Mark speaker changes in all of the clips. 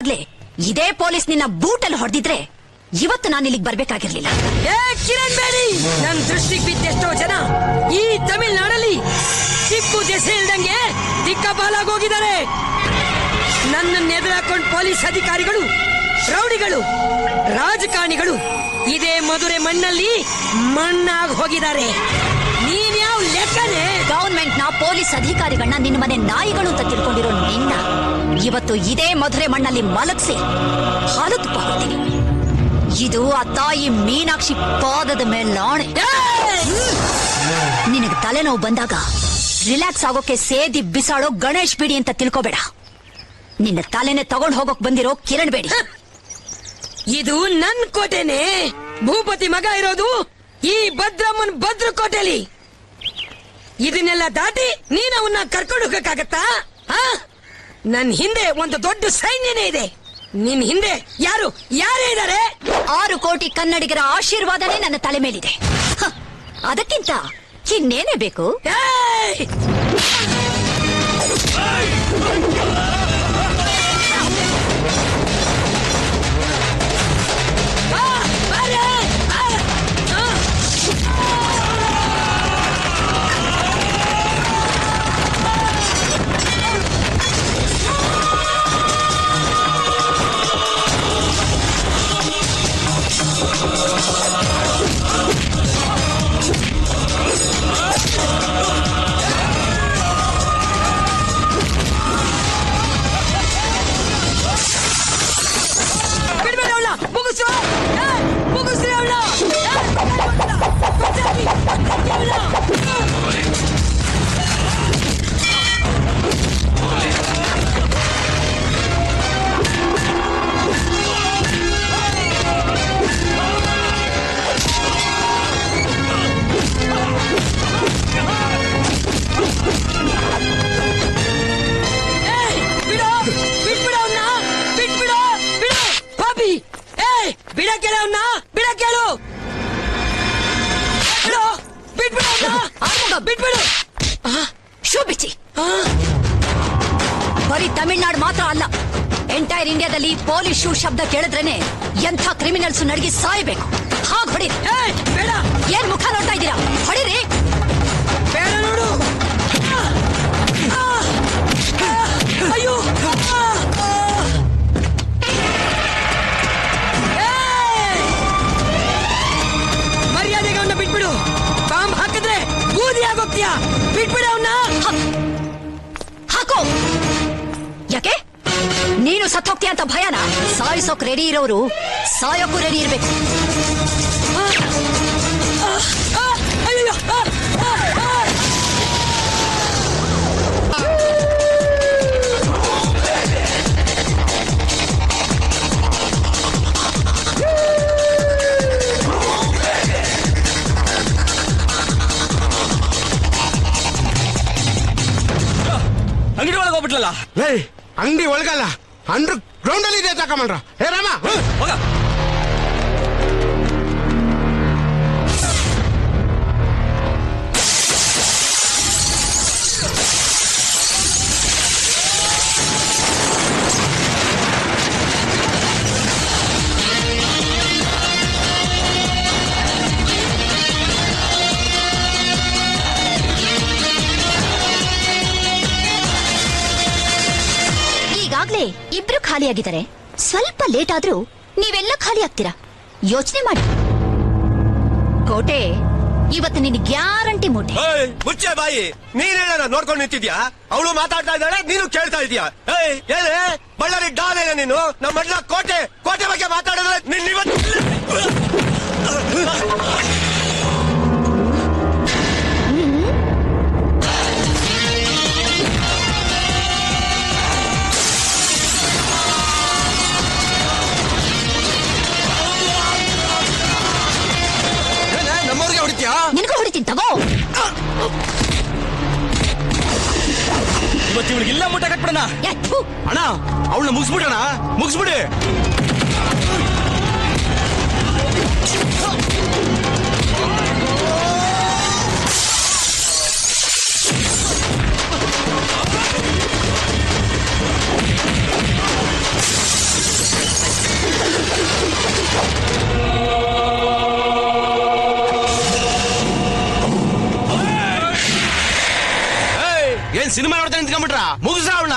Speaker 1: ಇದೇ ಪೊಲೀಸ್ ನಿನ್ನ ಬೂಟಲ್ಲಿ ಹೊಡೆದಿದ್ರೆ ಇವತ್ತು ನಾನು ಇಲ್ಲಿಗೆ ಬರ್ಬೇಕಾಗಿರ್ಲಿಲ್ಲ.
Speaker 2: ಕಿರಣ್ ಬೇಡಿ, ನನ್ ದೃಷ್ಟಿಗೆ ಬಿದ್ದೆಷ್ಟೋ ಜನ ಈ ತಮಿಳ್ನಾಡಲ್ಲಿ ಟಿಪ್ಪು ದೆಸೆ ಇಲ್ದಂಗೆ ದಿಕ್ಕಪಾಲಾಗೋಗಿದ್ದಾರೆ. ನನ್ನನ್ನು ಎದುರಾಕೊಂಡು ಪೊಲೀಸ್ ಅಧಿಕಾರಿಗಳು, ರೌಡಿಗಳು, ರಾಜಕಾರಣಿಗಳು ಇದೇ ಮಧುರೆ ಮಣ್ಣಲ್ಲಿ ಮಣ್ಣಾಗಿ ಹೋಗಿದ್ದಾರೆ. ನೀನ್ ಯಾವ ಲೆಕ್ಕನೆ?
Speaker 1: ಗವರ್ಮೆಂಟ್ ನ ಪೊಲೀಸ್ ಅಧಿಕಾರಿಗಳನ್ನ ನಿನ್ನ ಮನೆ ನಾಯಿಗಳು ಅಂತ ತಿಳ್ಕೊಂಡಿರೋ ನಿನ್ನ ಇವತ್ತು ಇದೇ ಮಧುರೆ ಮಣ್ಣಲ್ಲಿ ಮಲಗಿಸಿ ಹಾಲು ತುಪ್ಪ ಹೋಗ್ತೀನಿ. ಇದು ಆ ತಾಯಿ ಮೀನಾಕ್ಷಿ ಪಾದದ ಮೇಲಾಣೆ. ನಿನಗೆ ತಲೆನೋವು ಬಂದಾಗ ರಿಲ್ಯಾಕ್ಸ್ ಆಗೋಕೆ ಸೇದಿ ಬಿಸಾಡೋ ಗಣೇಶ್ ಬಿಡಿ ಅಂತ ತಿಳ್ಕೋಬೇಡ. ನಿನ್ನ ತಲೆನೆ ತಗೊಂಡ್ ಹೋಗೋಕ್ ಬಂದಿರೋ ಕಿರಣ್ ಬೇಡಿ.
Speaker 2: ಇದು ನನ್ ಕೋಟೆನೆ. ಭೂಪತಿ ಮಗ ಇರೋದು ಈ ಭದ್ರಮ್ಮನ್ ಭದ್ರಕೋಟೆಲಿ. ಇದನ್ನೆಲ್ಲ ದಾಟಿ ನೀನ್ ಅವನ್ನ ಕರ್ಕೊಂಡು ಹೋಗಕ್ಕಾಗತ್ತಾ? ನನ್ ಹಿಂದೆ ಒಂದು ದೊಡ್ಡ ಸೈನ್ಯನೇ ಇದೆ. ನಿನ್ ಹಿಂದೆ ಯಾರೇ ಇದ್ದಾರೆ?
Speaker 1: 6 ಕೋಟಿ ಕನ್ನಡಿಗರ ಆಶೀರ್ವಾದನೇ ನನ್ನ ತಲೆ ಮೇಲಿದೆ. ಅದಕ್ಕಿಂತ ಇನ್ನೇನೇ ಬೇಕು? ಬರೀ ತಮಿಳ್ನಾಡು ಮಾತ್ರ ಅಲ್ಲ, ಎಂಟೈರ್ ಇಂಡಿಯಾದಲ್ಲಿ ಪೊಲೀಸ್ ಶೂ ಶಬ್ದ ಕೇಳಿದ್ರೇನೆ ಎಂಥ ಕ್ರಿಮಿನಲ್ಸ್ ನಡಗಿ ಸಾಯಬೇಕು. ಹಾಗೆ ಹೊಡಿ.
Speaker 2: ಬೇಡ.
Speaker 1: ಏನ್ ಮುಖ ನೋಡ್ತಾ ಇದ್ದೀರಾ? ಹೊಡಿರಿ.
Speaker 2: ಬೇಡ ನೋಡು. ಅಯ್ಯೋ, ಮರ್ಯಾದೆಗೆ ಅವನ್ನ ಬಿಟ್ಬಿಡು. ಬಾಂಬ್ ಹಾಕಿದ್ರೆ ಬೂದಿ ಆಗೋಗ್ತೀಯಾ? ಬಿಟ್ಬಿಡು ಅವನ್ನ.
Speaker 1: ಹಾಕೋ. ಯಾಕೆ? ನೀನು ಸತ್ತೋಗ್ತೀಯ ಅಂತ ಭಯನ? ಸಾಯಿಸೋಕ್ ರೆಡಿ ಇರೋರು ಸಾಯೋಕ್ಕೂ ರೆಡಿ ಇರ್ಬೇಕು.
Speaker 3: ಅಂಗಡಿ ಒಳಗೆ ಹೋಗ್ಬಿಟ್ಲಲ್ಲ.
Speaker 4: ಅಂಗಡಿ ಒಳಗಲ್ಲ, ಅಂಡರ್ ಗ್ರೌಂಡ್ ಅಲ್ಲಿ ಇದೆ. ತಕೊಂಡ್ರ ಹೇ ರಾಮ
Speaker 3: ಹೋಗ.
Speaker 1: ಈಗಾಗ್ಲೇ ಇಬ್ರು ಖಾಲಿಯಾಗಿದ್ದಾರೆ. ಸ್ವಲ್ಪ ಲೇಟ್ ಆದ್ರೂ ನೀವೆಲ್ಲ ಖಾಲಿ ಆಗ್ತೀರಾ. ಯೋಚನೆ ಮಾಡಿ. ಕೋಟೆ ಇವತ್ತು ನಿನ್ ಗ್ಯಾರಂಟಿ ಮೂಟೆ.
Speaker 3: ಮುಚ್ಚೆ ಬಾಯಿ. ನೀನೇನ ನೋಡ್ಕೊಂಡು ನಿಂತಿದ್ಯಾ? ಅವಳು ಮಾತಾಡ್ತಾ ಇದ್ದಾಳೆ, ನೀನು ಕೇಳ್ತಾ ಇದೀಯಾ? ಏನೇ ಬಳ್ಳಾರಿ ಡಾನ್ ಏನ ನೀನು? ನಮ್ಮ ಮಡ್ಲ ಕೋಟೆ ಬಗ್ಗೆ ಮಾತಾಡಿದ್ರೆ
Speaker 4: ನಮ್ಮವ್ರಿಗೆ ಹೊಡಿತ್ಯಾ?
Speaker 1: ನಿನಗೂ ಹೊಡಿತೀನಿ ತಗೋ.
Speaker 3: ಇವತ್ತು ಇವಳಿಗೆ ಇಲ್ಲ ಮುಟ್ಟ ಕಟ್ಬಿಡಣ.
Speaker 4: ಅಣ್ಣ ಅವಳನ್ನ ಮುಗಿಸ್ಬಿಡಣ, ಮುಗಿಸ್ಬಿಡಿ. ಸಿನಿಮಾ ನೋಡ್ತಾ ನಿಂತ್ಕೊಂಡ್ಬಿಟ್ರ ಮುಗಿಸ್ರ ಅವಳ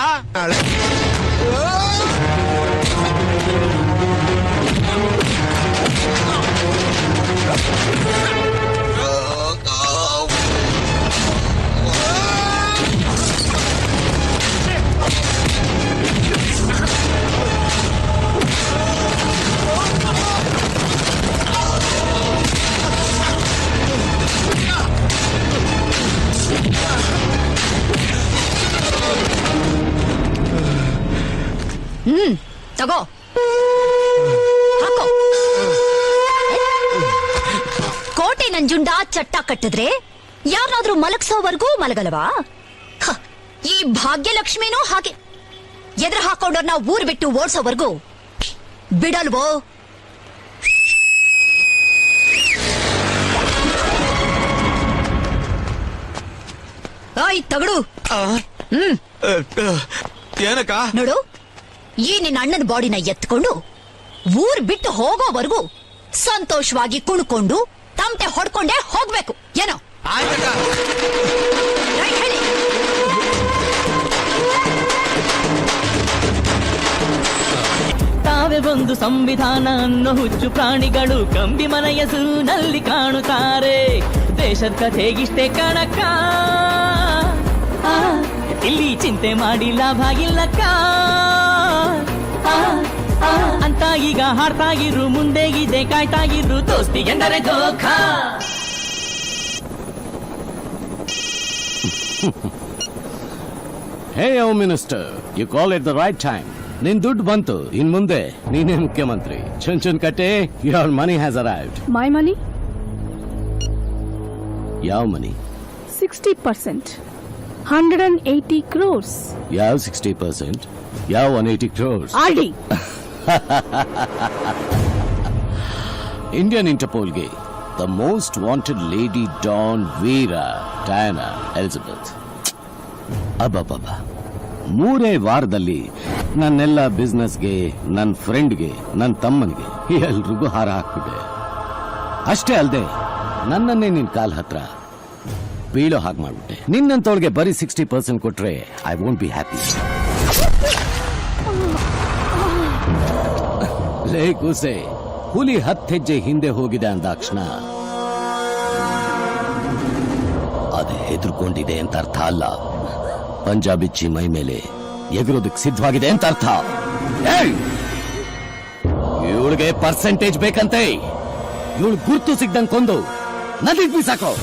Speaker 1: ತಗೋ ಹಾಕೋ. ಕೋಟೆ ನಂಜುಂಡ ಚಟ್ಟ ಕಟ್ಟಿದ್ರೆ ಯಾರಾದ್ರೂ ಮಲಗ್ಸೋವರೆಗೂ ಮಲಗಲ್ವಾ? ಹ, ಈ ಭಾಗ್ಯಲಕ್ಷ್ಮಿನೂ ಹಾಗೆ ಎದುರು ಹಾಕೊಂಡವ್ರನ್ನ ಊರ್ ಬಿಟ್ಟು ಓಡ್ಸೋವರೆಗೂ ಬಿಡಲ್ವೋ? ಆಯ್ ತಗಡು.
Speaker 4: ಏನಕ್ಕ
Speaker 1: ನೋಡು, ಈ ನಿನ್ನ ಅಣ್ಣನ ಬಾಡಿನ ಎತ್ಕೊಂಡು ಊರ್ ಬಿಟ್ಟು ಹೋಗೋವರೆಗೂ ಸಂತೋಷವಾಗಿ ಕುಣ್ಕೊಂಡು ತಮಟೆ ಹೊಡ್ಕೊಂಡೇ ಹೋಗ್ಬೇಕು. ಏನೋ
Speaker 4: ಆಯ್ತಕ್ಕ
Speaker 1: ರೈಟ್ ಹೇಳಿ.
Speaker 5: ತಾವೇ ಒಂದು ಸಂವಿಧಾನ ಅನ್ನೋ ಹುಚ್ಚು ಪ್ರಾಣಿಗಳು ಕಂಬಿ ಮನೆಯ ಸೂನಲ್ಲಿ ಕಾಣುತ್ತಾರೆ. ದೇಶದ ಕಥೆಗಿಷ್ಟೇ ಕಣಕ್ಕ, ಇಲ್ಲಿ ಚಿಂತೆ ಮಾಡಿ ಲಾಭ ಇಲ್ಲಕ್ಕ ಅಂತ ಈಗ ಹಾಡ್ತಾಗಿರು, ಮುಂದೆ ಇದೆ ಕಾಯ್ತಾಗಿರು, ದೋಸ್ತಿ ಎಂದರೆ ಧೋಖಾ.
Speaker 6: Hey, Home Minister, you call at the right time. ನಿನ್ ದುಡ್ಡು ಬಂತು, ಇನ್ ಮುಂದೆ ನೀನೇ ಮುಖ್ಯಮಂತ್ರಿ. ಚುನ್ ಕಟ್ಟೆ, your money has arrived.
Speaker 7: My money?
Speaker 6: ಯಾವ ಮನಿ?
Speaker 7: 60%. 180 crores.
Speaker 6: ಯಾವ 60%? ಯಾವ 180 crores?
Speaker 7: RD.
Speaker 6: ಇಂಡಿಯನ್ ಇಂಟರ್ಪೋಲ್ಗೆ the most wanted lady don Veera Diana Elizabeth. ಅಬ್ಬಬ್ಬ, 3 ವಾರದಲ್ಲಿ ನನ್ನೆಲ್ಲ ಬಿಸ್ನೆಸ್ಗೆ, ನನ್ನ ಫ್ರೆಂಡ್ಗೆ, ನನ್ನ ತಮ್ಮನಿಗೆ ಎಲ್ರಿಗೂ ಹಾರ ಹಾಕ್ಬಿಟ್ಟೆ. ಅಷ್ಟೇ ಅಲ್ಲದೆ ನನ್ನನ್ನೇ ನಿನ್ ಕಾಲ್ ಹತ್ರ ಬೀಳೋ ಹಾಗೆ ಮಾಡ್ಬಿಟ್ಟೆ. ನಿನ್ನಂತವಳಿಗೆ ಬರೀ 60% ಕೊಟ್ರೆ ಐ ವೋಂಟ್ ಬಿ ಹ್ಯಾಪಿ. ಲೇ ಕೂಸೆ, ಹುಲಿ 10 ಹೆಜ್ಜೆ ಹಿಂದೆ ಹೋಗಿದೆ ಅಂದಾಕ್ಷಣ ಅದು ಹೆದರ್ಕೊಂಡಿದೆ ಅಂತ ಅರ್ಥ ಅಲ್ಲ, ಪಂಜಾಬಿ ಮೈ ಮೇಲೆ ಎಗರೋದಕ್ಕೆ ಸಿದ್ಧವಾಗಿದೆ ಅಂತ ಅರ್ಥ. ಇವಳಿಗೆ ಪರ್ಸೆಂಟೇಜ್ ಬೇಕಂತೆ. ಇವಳು ಗುರ್ತು ಸಿಗ್ದಂಗ್ ಕೊಂದು ನದಿಗೆ ಬೀಸಾಕೋ.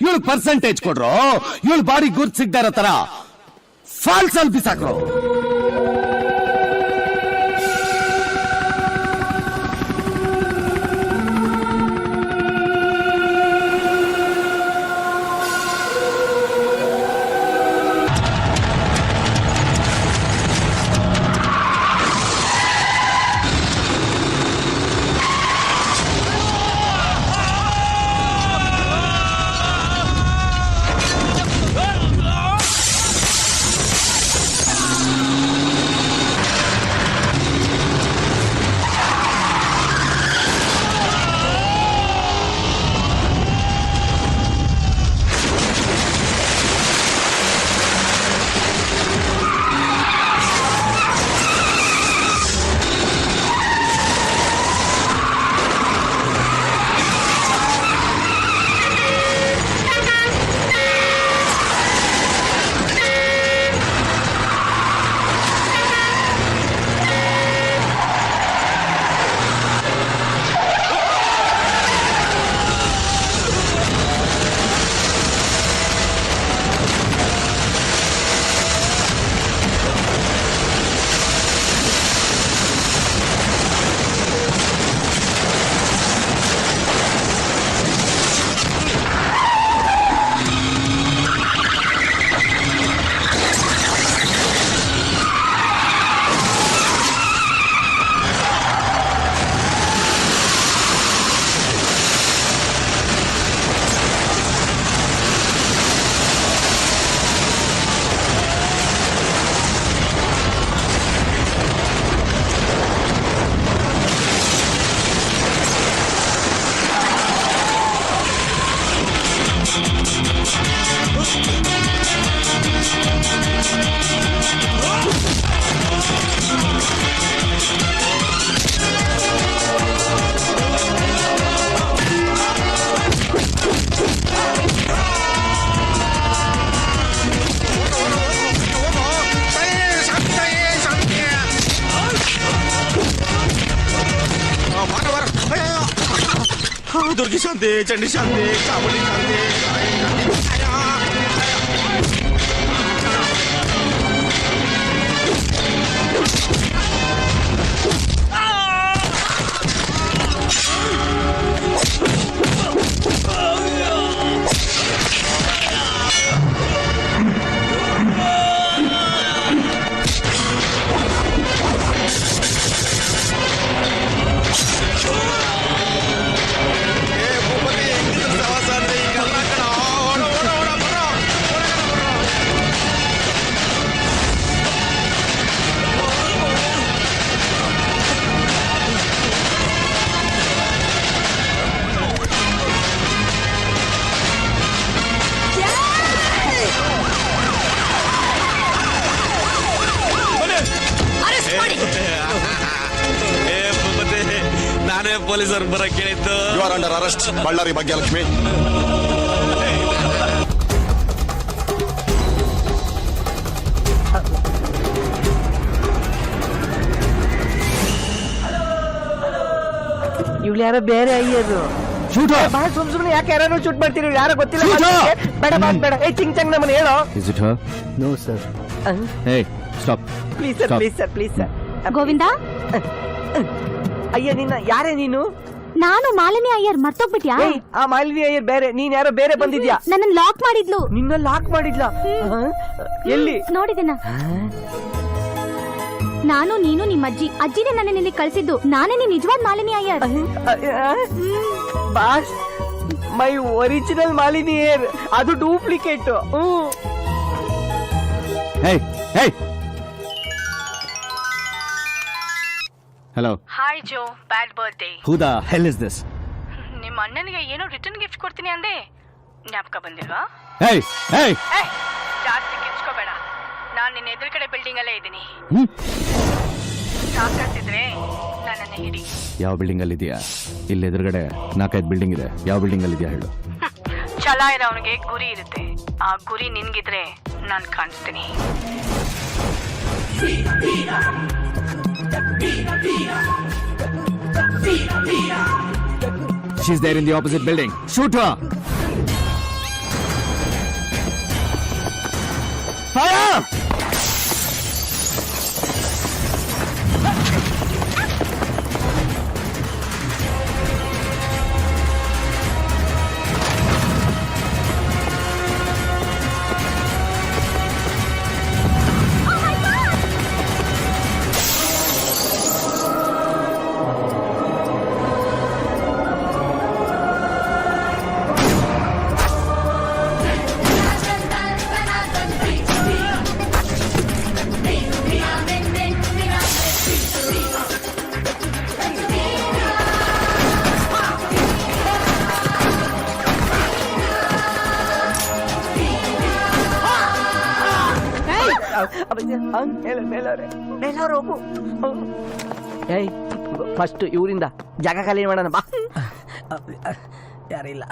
Speaker 6: ಇವಳು ಪರ್ಸೆಂಟೇಜ್ ಕೊಡ್ರು, ಇವಳು ಬಾಡಿ ಗುರ್ತು ಸಿಗ್ದಾರ ತರ ಫಾಲ್ಸ್ ಅಲ್ಲಿ ಬಿಸಾಕ್ರು.
Speaker 4: ದುರ್ಗಿ ಶಾಂತಿ, ಚಂಡಿ ಶಾಂತಿ, ಚಾಮುಂಡಿ ಶಾಂತಿ, ತಾಯಿ ಶಾಂತಿ.
Speaker 1: ಅರೆಸ್ಟ್ ಮಾಡಿ.
Speaker 3: ನಾನೇ ಪೊಲೀಸರು ಬರಕ್ ಕೇಳಿದ್ದು.
Speaker 8: You are under arrest, Ballari Bhagyalakshmi.
Speaker 2: ಇವ್ಳು ಯಾರೋ ಬೇರೆ ಅಯ್ಯರು ಬಹಳ ಸುಮ್ನೆ ಯಾಕೆ ಯಾರು ಶೂಟ್ ಮಾಡ್ತೀರಿ? ಯಾರೋ ಗೊತ್ತಿಲ್ಲ ಮಾತಾಡ್ಲಿಕ್ಕೆ? ಬೇಡ ಬೇಡ. ಏ ಚಿಂಗ್ ಚಂಗ್ ನಮ್ಮನ್ನ ಹೇಳೋ.
Speaker 6: Is it her?
Speaker 5: No sir.
Speaker 6: Hey, stop.
Speaker 2: Please sir,
Speaker 6: Stop.
Speaker 2: Please sir, please sir.
Speaker 7: Govinda,
Speaker 2: ಅಯ್ಯ ನಿನ್ನ ಯಾರೇ ನೀನು?
Speaker 7: ನಾನು ಮಾಲಿನಿ ಅಯ್ಯರ್, ಮರ್ತೋಗ್ಬಿಟ್ಯಾ?
Speaker 2: ಏಯ್, ಆ ಮಾಲಿನಿ ಅಯ್ಯರ್ ಬೇರೆ, ನೀನ್ ಯಾರೋ ಬೇರೆ ಬಂದಿದ್ಯಾ?
Speaker 7: ನನ್ನ ಲಾಕ್ ಮಾಡಿದ್ಲು.
Speaker 2: ನಿನ್ನ ಲಾಕ್ ಮಾಡಿದ್ಲ? ಎಲ್ಲಿ?
Speaker 7: ನೋಡಿದೆನಾ? ನಾನು ನೀನು ನಿಮ್ಮ ಅಜ್ಜಿನೇ ನನ್ನ ಇಲ್ಲಿ ಕಳ್ಸಿದ್ದು. ನಾನೇ ನೀನ್ ನಿಜವಾದ Malini Iyer.
Speaker 2: Boss, my original Malini Iyer, ಅದು duplicate.
Speaker 6: Hey, hey. Hello.
Speaker 9: Hi Jo, bad birthday.
Speaker 6: Who the hell is this?
Speaker 9: ನಿಮ್ಮ ಅಣ್ಣನಿಗೆ ಏನೋ ರಿಟರ್ನ್ ಗಿಫ್ಟ್ ಕೊಡ್ತೀನಿ ಅಂದೆ, ಜ್ಞಾಪಕ ಬಂದಿಲ್ವಾ?
Speaker 6: Hey, hey.
Speaker 9: ಜಾಸ್ತಿ ಕಿಚ್ಕೋಬೇಡ, ನಾನು ನಿನ್ನ ಎದುರುಗಡೆ ಬಿಲ್ಡಿಂಗ್ ಅಲ್ಲೇ ಇದ್ದೀನಿ.
Speaker 6: ಹ್ಮ್?
Speaker 9: ಸಾಕಾಗ್ತಿದ್ರೆ ನನ್ನನ್ನು ಹಿಡಿ.
Speaker 6: ಯಾವ ಬಿಲ್ಡಿಂಗ್ ಅಲ್ಲಿ ಇದೆಯಾ? ಇಲ್ಲಿ ಎದುರುಗಡೆ 4-5 ಬಿಲ್ಡಿಂಗ್ ಇದೆ. ಯಾವ ಬಿಲ್ಡಿಂಗ್ ಅಲ್ಲಿ ಇದೆಯಾ ಹೇಳು?
Speaker 9: ಛಲ ಇರೋವನಿಗೆ ಗುರಿ ಇರುತ್ತೆ. ಆ ಗುರಿ ನಿನ್ಗಿದ್ರೆ ನಾನು ಕಾಣಿಸ್ತೀನಿ.
Speaker 6: She's there in the opposite building. Shoot her. Fire!
Speaker 2: ಮೇಲವ್ರೆ ಹೋಗು. ಏಯ್, ಫಸ್ಟ್ ಇವರಿಂದ ಜಾಗ ಖಾಲಿ ಮಾಡೋಣ ಬಾ. ಯಾರಿಲ್ಲ.